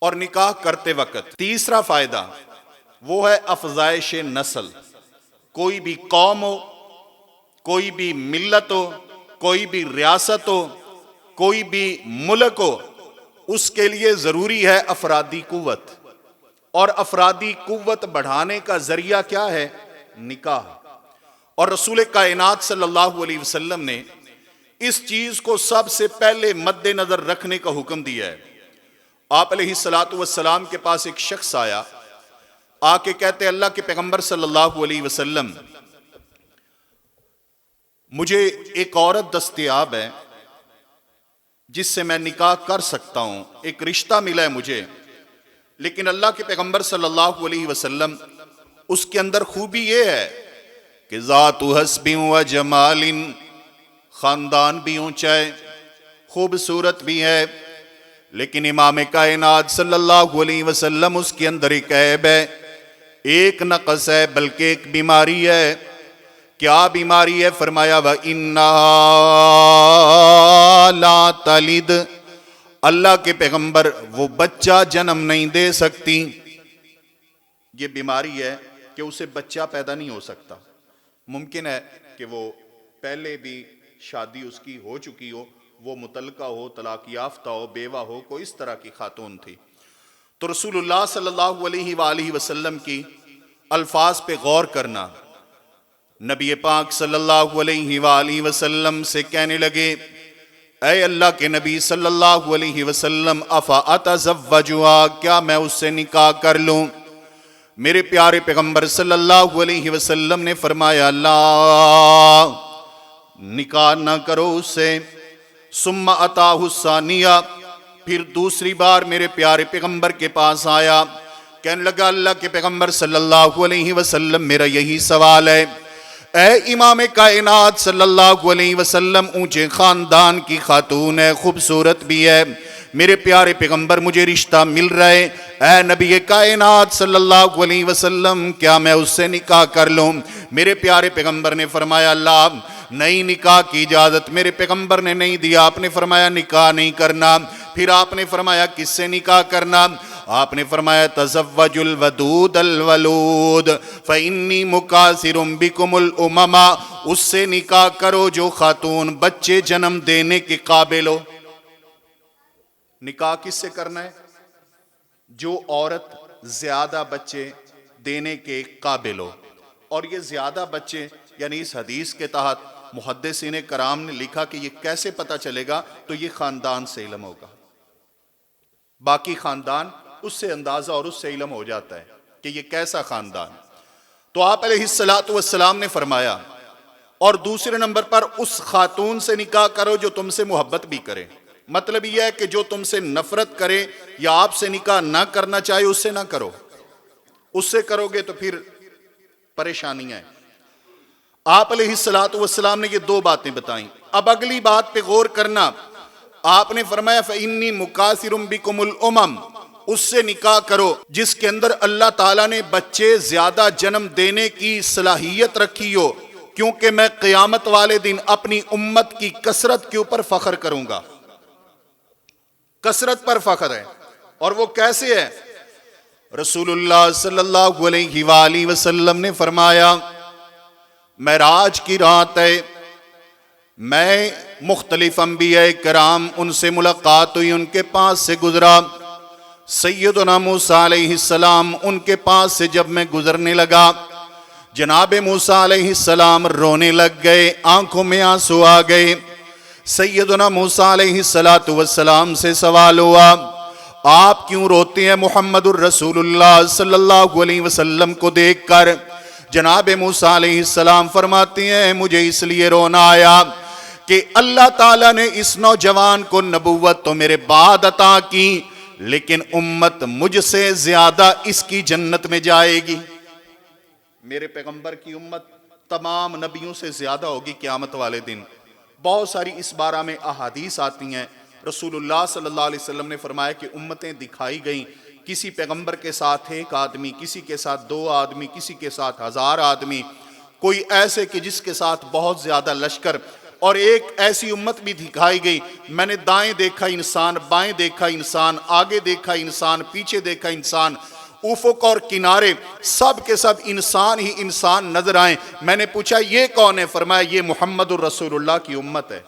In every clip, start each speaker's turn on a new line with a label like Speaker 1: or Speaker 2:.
Speaker 1: और निकाह करते वक्त। तीसरा फायदा वो है अफजाइश नस्ल। कोई भी कौम हो, कोई भी मिल्लत हो, कोई भी रियासत हो, कोई भी मुल्क हो, उसके लिए जरूरी है अफरादी कुव्वत। और अफरादी कुव्वत बढ़ाने का जरिया क्या है? निकाह। और रसूल कायनात सल्लल्लाहु अलैहि वसल्लम ने इस चीज को सबसे पहले मद्देनजर रखने का हुक्म दिया है। आप अलैहिस्सलातु वस्सलाम के पास एक शख्स आया, आके कहते अल्लाह के पैगंबर सल्लल्लाहु अलैहि वसल्लम, मुझे एक औरत दस्तयाब है जिससे मैं निकाह कर सकता हूं, एक रिश्ता मिला है मुझे, लेकिन अल्लाह के पैगंबर सल्लल्लाहु अलैहि वसल्लम उसके अंदर खूबी ये है कि ज़ातु हस्बि व जमालिन, खानदान भी ऊंचा है, खूबसूरत भी है, लेकिन इमाम कायनात सल्लल्लाहु अलैहि वसल्लम उसके अंदर एक ऐब है, एक नक़स है, बल्कि एक बीमारी है। क्या बीमारी है? फरमाया व इन्ना ला तलिद, अल्लाह के पैगंबर वो बच्चा जन्म नहीं दे सकती। ये बीमारी है कि उसे बच्चा पैदा नहीं हो सकता। मुमकिन है कि वो पहले भी शादी उसकी हो चुकी हो, वो मुतलका हो, तलाक याफ्ता हो, बेवा हो, कोई इस तरह की खातून थी। तो रसूलुल्लाह सल्लल्लाहु अलैहि वसल्लम की अल्फाज पे गौर करना। नबी पाक सल्लल्लाहु अलैहि वसल्लम से कहने लगे, ऐ अल्लाह के नबी सल्लल्लाहु अलैहि वसल्लम, अफा अतज़व्वजुहा, क्या मैं उससे निकाह कर लूं? मेरे प्यारे पैगंबर सल्लल्लाहु अलैहि वसल्लम ने फरमाया, ला, निकाह ना करो उससे। सुम्मा अताहु सानिया, फिर दूसरी बार मेरे प्यारे पैगंबर के पास आया, कहने लगा अल्लाह के पैगंबर सल्लल्लाहु अलैहि वसल्लम, मेरा यही सवाल है, ऐ इमाम कायनात सल्लल्लाहु अलैहि वसल्लम, ऊंचे खानदान की खातून है, खूबसूरत भी है, मेरे प्यारे पैगंबर मुझे रिश्ता मिल रहा है, ऐ नबी कायनात सल्लल्लाहु अलैहि वसल्लम, क्या मैं उससे निकाह कर लूं? मेरे प्यारे पैगंबर ने फरमाया, अल्लाह, नई निकाह की इजाजत मेरे पैगंबर ने नहीं दिया। आपने फरमाया निकाह नहीं करना। फिर आपने फरमाया किससे निकाह करना? आपने फरमाया तज़व्वजुल वदूदल वलूद फ़इन्नी मुकासिरुम बिकुमुल उममा, उससे निकाह करो जो खातून बच्चे जन्म देने के काबिल हो। निकाह किससे करना है? जो औरत ज्यादा बच्चे देने के काबिल हो। और ये ज्यादा बच्चे यानी इस हदीस के तहत मुहद्दिसीन कराम ने लिखा कि ये कैसे पता चलेगा, तो ये खानदान से इल्म होगा। बाकी खानदान उससे अंदाजा और उससे इल्म हो जाता है कि ये कैसा खानदान। तो आप अलैहिस्सलातु वस्सलाम ने फरमाया, और दूसरे नंबर पर उस खातून से निकाह करो जो तुमसे मोहब्बत भी करे। मतलब यह है कि जो तुमसे नफरत करे या आपसे निकाह ना करना चाहे उससे ना करो। उससे करोगे तो फिर परेशानियां हैं। आप अलैहिस्सलातु वस्सलाम ने ये दो बातें बताई। अब अगली बात पे गौर करना। आपने फरमाया फ़इन्नी मुकासिरुम बिकुमुल उमम, उससे निकाह करो जिसके अंदर अल्लाह ताला ने बच्चे ज्यादा जन्म देने की सलाहियत रखी हो, क्योंकि मैं क़यामत वाले दिन अपनी उम्मत की कसरत के ऊपर फख्र करूंगा। कसरत पर फख्र है। और वो कैसे है? रसूलुल्लाह सल्लल्लाहु अलैहि वसल्लम ने फरमाया, मेराज की रात है, मैं मुख्तलिफ अंबिया कराम उनसे मुलाकात हुई, उनके पास से गुजरा। सैयदना मूसा अलैहिस्सलाम उनके पास से जब मैं गुजरने लगा, जनाब मूसा अलैहिस्सलाम रोने लग गए, आंखों में आंसू आ गए। सैयदना मूसा अलैहिस्सलातु वस्सलाम से सवाल हुआ, आप क्यों रोते हैं मुहम्मदुर रसूलुल्लाह सल्लल्लाहु अलैहि वसल्लम को देखकर? जनाब मूसा अलैहिस्सलाम फरमाते हैं, मुझे इसलिए रोना आया कि अल्लाह ताला ने इस नौजवान को नबुव्वत तो मेरे बाद अता की, लेकिन उम्मत मुझसे ज्यादा इसकी जन्नत में जाएगी। मेरे पैगंबर की उम्मत तमाम नबियों से ज्यादा होगी क़यामत वाले दिन। बहुत सारी इस बारे में अहादीस आती हैं। रसूलुल्लाह सल्लल्लाहु अलैहि वसल्लम ने फरमाया कि उम्मतें दिखाई गई, किसी पैगंबर के साथ एक आदमी, किसी के साथ दो आदमी, किसी के साथ 1000 आदमी, कोई ऐसे कि जिसके साथ बहुत ज्यादा लश्कर, और एक ऐसी उम्मत भी दिखाई गई, मैंने दाएं देखा इंसान, बाएं देखा इंसान, आगे देखा इंसान, पीछे देखा इंसान, उफक और किनारे सब के सब इंसान ही इंसान नजर आए। मैंने पूछा ये कौन है? फरमाया ये मुहम्मदुर रसूलुल्लाह की उम्मत है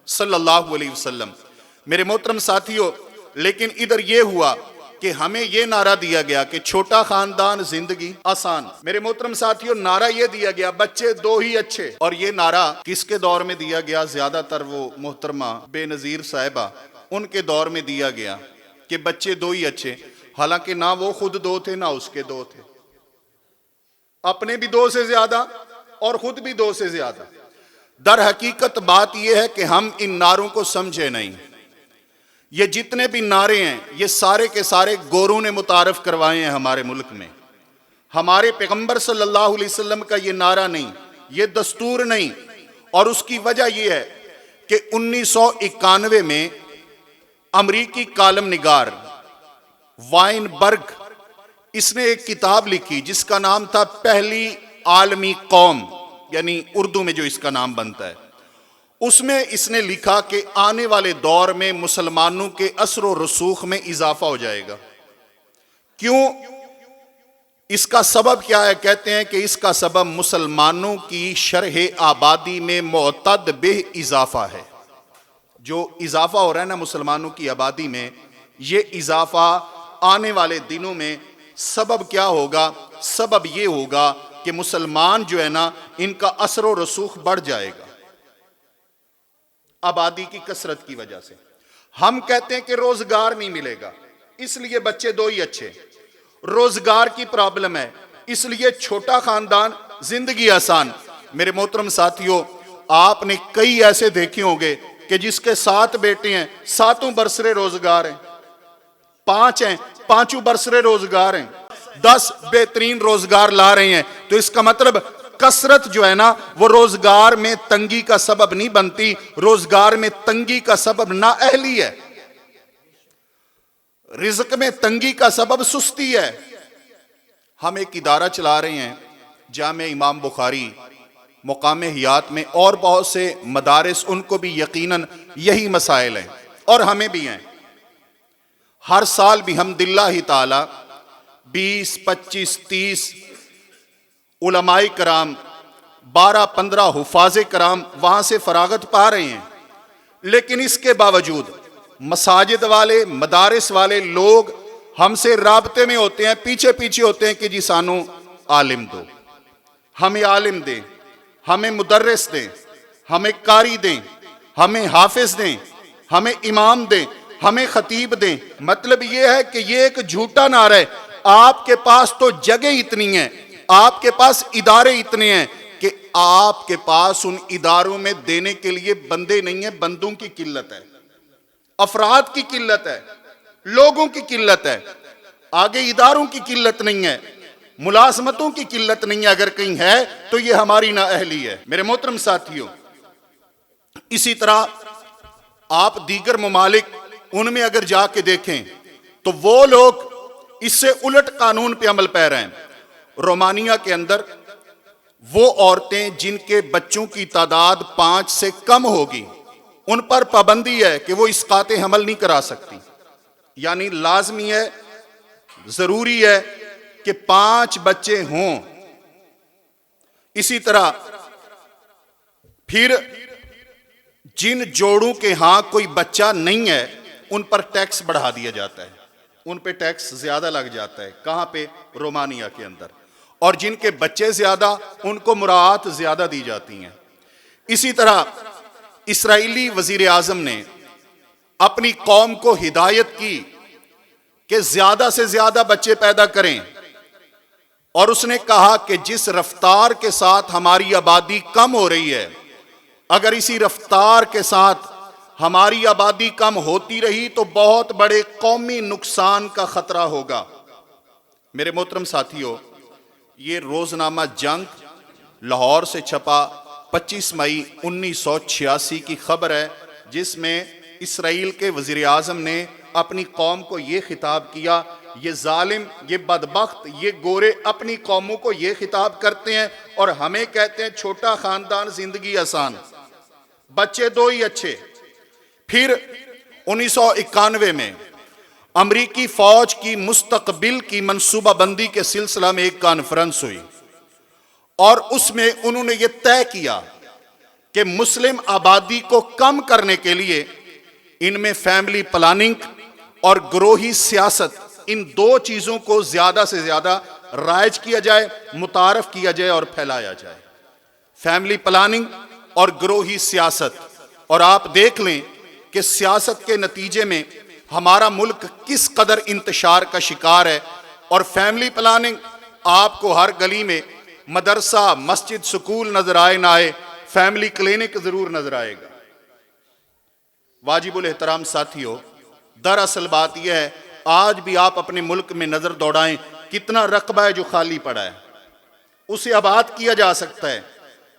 Speaker 1: सल्लल्लाहु अलैहि वसल्लम। मेरे मोहतरम साथियों, लेकिन इधर ये हुआ कि हमें ये नारा दिया गया कि छोटा खानदान जिंदगी आसान। मेरे मोहतरम साथियों, नारा ये दिया गया बच्चे दो ही अच्छे। और ये नारा किसके दौर में दिया गया? ज्यादातर वो मोहतरमा बेनजीर साहिबा उनके दौर में दिया गया कि बच्चे दो ही अच्छे। हालांकि ना वो खुद दो थे ना उसके दो थे, अपने भी दो से ज्यादा और खुद भी दो से ज्यादा। दर हकीकत बात यह है कि हम इन नारों को समझे नहीं। ये जितने भी नारे हैं ये सारे के सारे गोरों ने मुतारफ करवाए हैं हमारे मुल्क में। हमारे पैगंबर सल्लल्लाहु अलैहि वसल्लम का ये नारा नहीं, ये दस्तूर नहीं। और उसकी वजह यह है कि 1991 में अमरीकी कालम निगार वाइनबर्ग, इसने एक किताब लिखी जिसका नाम था पहली आलमी कौम, यानी उर्दू में जो इसका नाम बनता है। उसमें इसने लिखा कि आने वाले दौर में मुसलमानों के असर व रसूख में इजाफा हो जाएगा। क्यों? इसका सबब क्या है? कहते हैं कि इसका सबब मुसलमानों की शरह आबादी में मुअतद बिह इजाफा है। जो इजाफा हो रहा है ना मुसलमानों की आबादी में, ये इजाफा आने वाले दिनों में सबब क्या होगा? सबब ये होगा कि मुसलमान जो है ना, इनका असर व रसूख बढ़ जाएगा आबादी की कसरत की वजह से। हम कहते हैं कि रोजगार नहीं मिलेगा, इसलिए बच्चे दो ही अच्छे। रोजगार की प्रॉब्लम है, इसलिए छोटा खानदान जिंदगी आसान। मेरे मोहतरम साथियों, आपने कई ऐसे देखे होंगे कि जिसके 7 बेटे हैं, 7 बरसरे रोजगार हैं, 5 हैं, 5 बरसरे रोजगार हैं, 10 बेहतरीन रोजगार ला रहे हैं। तो इसका मतलब कसरत जो है ना, वो रोजगार में तंगी का सबब नहीं बनती। रोजगार में तंगी का सबब नाअहली है, रिज़्क में तंगी का सबब सुस्ती है। हम एक इदारा चला रहे हैं, जामे इमाम बुखारी मुकामे हियात में, और बहुत से मदारिस, उनको भी यकीनन यही मसाइल हैं और हमें भी हैं। हर साल भी हम्दुलिल्लाह ताला 20, 25, 30 उलमाए कराम, 12-15 हुफाज़े कराम वहां से फरागत पा रहे हैं। लेकिन इसके बावजूद मसाजिद वाले, मदारिस वाले लोग हमसे राब्ते में होते हैं, पीछे पीछे होते हैं कि जी सानू आलिम दो, हमें आलिम दें, हमें मुदर्रिस दें, हमें कारी दें, हमें हाफिज दें, हमें इमाम दें, हमें खतीब दें। मतलब यह है कि यह एक झूठा नारा है। आपके पास तो जगह इतनी है, आपके पास इदारे इतने हैं कि आपके पास उन इदारों में देने के लिए बंदे नहीं है। बंदों की किल्लत है, अफराद की किल्लत है, लोगों की किल्लत है, आगे इदारों की किल्लत नहीं है, मुलाजमतों की किल्लत नहीं है। अगर कहीं है तो ये हमारी नाअहली है। मेरे मोहतरम साथियों, इसी तरह आप दीगर ममालिक उनमें अगर जाके देखें तो वो लोग इससे उलट कानून पे अमल पैर हैं। रोमानिया के अंदर वो औरतें जिनके बच्चों की तादाद 5 से कम होगी, उन पर पाबंदी है कि वो इसकाते हमल नहीं करा सकती। यानी लाजमी है, जरूरी है कि 5 बच्चे हों। इसी तरह फिर जिन जोड़ों के यहां कोई बच्चा नहीं है, उन पर टैक्स बढ़ा दिया जाता है, उन पे टैक्स ज्यादा लग जाता है। कहां पे? रोमानिया के अंदर। और जिनके बच्चे ज्यादा, उनको मुराआत ज्यादा दी जाती हैं। इसी तरह इस्राएली वजीर आजम ने अपनी कौम को हिदायत की कि ज्यादा से ज्यादा बच्चे पैदा करें, और उसने कहा कि जिस रफ्तार के साथ हमारी आबादी कम हो रही है, अगर इसी रफ्तार के साथ हमारी आबादी कम होती रही तो बहुत बड़े कौमी नुकसान का खतरा होगा। मेरे मोहतरम साथियों, ये रोजनामा जंग लाहौर से छपा 25 मई 1986 की खबर है, जिसमें इसराइल के वजीर आजम ने अपनी कौम को ये खिताब किया। ये जालिम, ये बदबख्त, ये गोरे अपनी कौमों को ये खिताब करते हैं और हमें कहते हैं छोटा खानदान जिंदगी आसान। बच्चे दो ही अच्छे। फिर 1991 में अमरीकी फौज की मुस्तकबिल की मंसूबाबंदी के सिलसिला में एक कॉन्फ्रेंस हुई और उसमें उन्होंने ये तय किया कि मुस्लिम आबादी को कम करने के लिए इनमें फैमिली प्लानिंग और ग्रोही सियासत, इन दो चीजों को ज्यादा से ज्यादा राइज किया जाए, मुतारफ किया जाए और फैलाया जाए। फैमिली प्लानिंग और ग्रोही सियासत। और आप देख लें कि सियासत के नतीजे में हमारा मुल्क किस कदर इंतशार का शिकार है। और फैमिली प्लानिंग आपको हर गली में मदरसा, मस्जिद, स्कूल नजर आए ना आए, फैमिली क्लिनिक जरूर नजर आएगा। वाजिबुल एहतराम साथियों, दरअसल बात यह है, आज भी आप अपने मुल्क में नजर दौड़ाएं, कितना रकबा है जो खाली पड़ा है, उसे आबाद किया जा सकता है,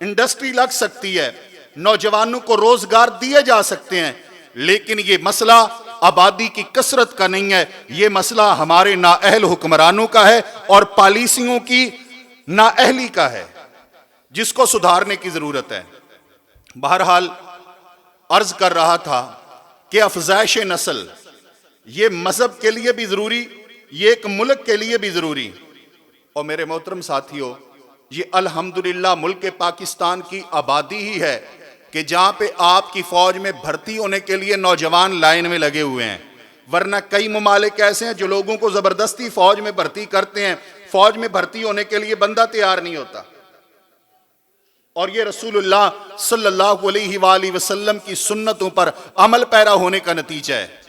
Speaker 1: इंडस्ट्री लग सकती है, नौजवानों को रोजगार दिए जा सकते हैं। लेकिन ये मसला आबादी की कसरत का नहीं है, ये मसला हमारे नाअहल हुक्मरानों का है और पॉलिसियों की नाअहली का है, जिसको सुधारने की जरूरत है। बहरहाल अर्ज कर रहा था कि अफजाइश नस्ल ये मजहब के लिए भी जरूरी, ये एक मुल्क के लिए भी जरूरी। और मेरे मोहतरम साथियों, ये अल्हम्दुलिल्लाह मुल्क पाकिस्तान की आबादी ही है कि जहां पे आपकी फौज में भर्ती होने के लिए नौजवान लाइन में लगे हुए हैं। वरना कई ममालिक ऐसे हैं जो लोगों को जबरदस्ती फौज में भर्ती करते हैं, फौज में भर्ती होने के लिए बंदा तैयार नहीं होता। और ये रसूलुल्लाह सल्लल्लाहु अलैहि वसल्लम की सुन्नतों पर अमल पैरा होने का नतीजा है।